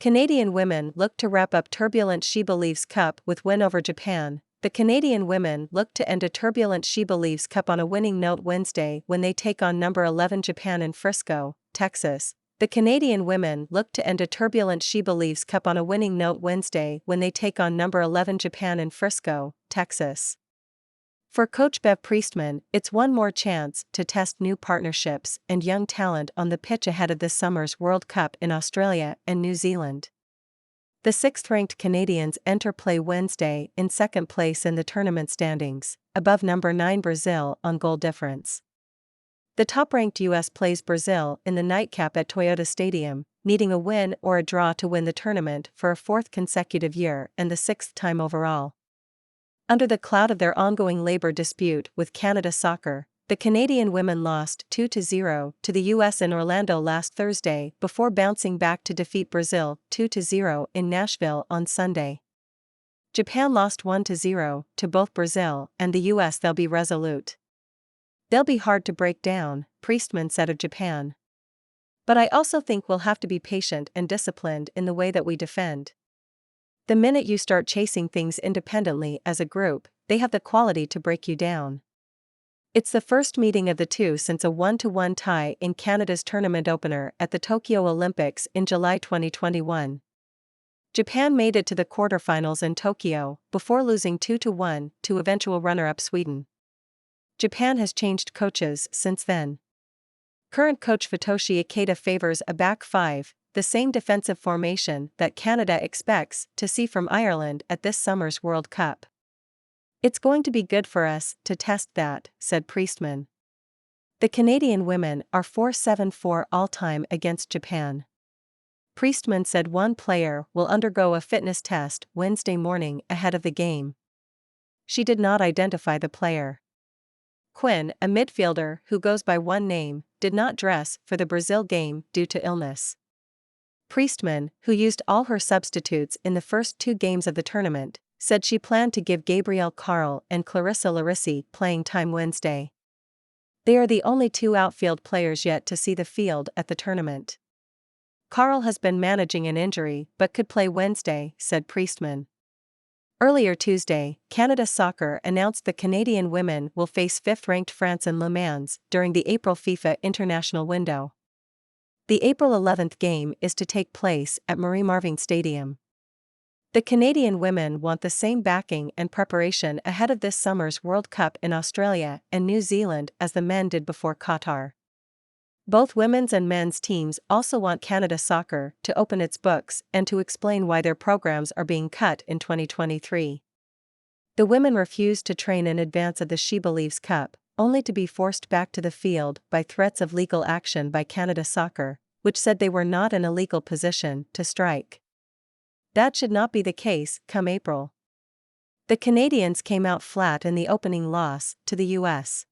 Canadian women look to wrap up turbulent SheBelieves Cup with win over Japan. The Canadian women look to end a turbulent SheBelieves Cup on a winning note Wednesday when they take on number 11 Japan in Frisco, Texas. The Canadian women look to end a turbulent SheBelieves Cup on a winning note Wednesday when they take on number 11 Japan in Frisco, Texas. For Coach Bev Priestman, it's one more chance to test new partnerships and young talent on the pitch ahead of this summer's World Cup in Australia and New Zealand. The 6th-ranked Canadians enter play Wednesday in second place in the tournament standings, above number 9 Brazil on goal difference. The top-ranked U.S. plays Brazil in the nightcap at Toyota Stadium, needing a win or a draw to win the tournament for a 4th consecutive year and the 6th time overall. Under the cloud of their ongoing labor dispute with Canada Soccer, the Canadian women lost 2-0 to the U.S. in Orlando last Thursday before bouncing back to defeat Brazil 2-0 in Nashville on Sunday. Japan lost 1-0 to both Brazil and the U.S. They'll be resolute. They'll be hard to break down, Priestman said of Japan. But I also think we'll have to be patient and disciplined in the way that we defend. The minute you start chasing things independently as a group, they have the quality to break you down. It's the first meeting of the two since a 1-1 tie in Canada's tournament opener at the Tokyo Olympics in July 2021. Japan made it to the quarterfinals in Tokyo before losing 2-1 to eventual runner-up Sweden. Japan has changed coaches since then. Current coach Futoshi Ikeda favors a back five, the same defensive formation that Canada expects to see from Ireland at this summer's World Cup. It's going to be good for us to test that, said Priestman. The Canadian women are 4-7-4 all-time against Japan. Priestman said one player will undergo a fitness test Wednesday morning ahead of the game. She did not identify the player. Quinn, a midfielder who goes by one name, did not dress for the Brazil game due to illness. Priestman, who used all her substitutes in the first 2 games of the tournament, said she planned to give Gabrielle Carl and Clarissa Larissi playing time Wednesday. They are the only 2 outfield players yet to see the field at the tournament. Carl has been managing an injury but could play Wednesday, said Priestman. Earlier Tuesday, Canada Soccer announced the Canadian women will face 5th-ranked France in Le Mans during the April FIFA international window. The April 11th game is to take place at Marie-Marvin Stadium. The Canadian women want the same backing and preparation ahead of this summer's World Cup in Australia and New Zealand as the men did before Qatar. Both women's and men's teams also want Canada Soccer to open its books and to explain why their programs are being cut in 2023. The women refused to train in advance of the SheBelieves Cup, only to be forced back to the field by threats of legal action by Canada Soccer, which said they were not in a legal position to strike. That should not be the case come April. The Canadians came out flat in the opening loss to the U.S.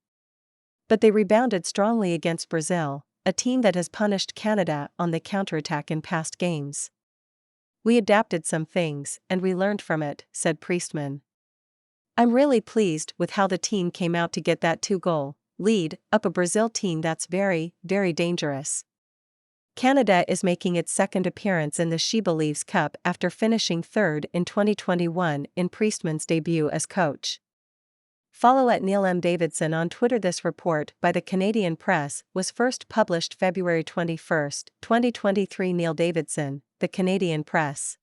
But they rebounded strongly against Brazil, a team that has punished Canada on the counterattack in past games. We adapted some things and we learned from it, said Priestman. I'm really pleased with how the team came out to get that 2-goal lead up a Brazil team that's very, very dangerous. Canada is making its 2nd appearance in the SheBelieves Cup after finishing 3rd in 2021 in Priestman's debut as coach. Follow @Neil M. Davidson on Twitter. This report by the Canadian Press was first published February 21, 2023. Neil Davidson, The Canadian Press.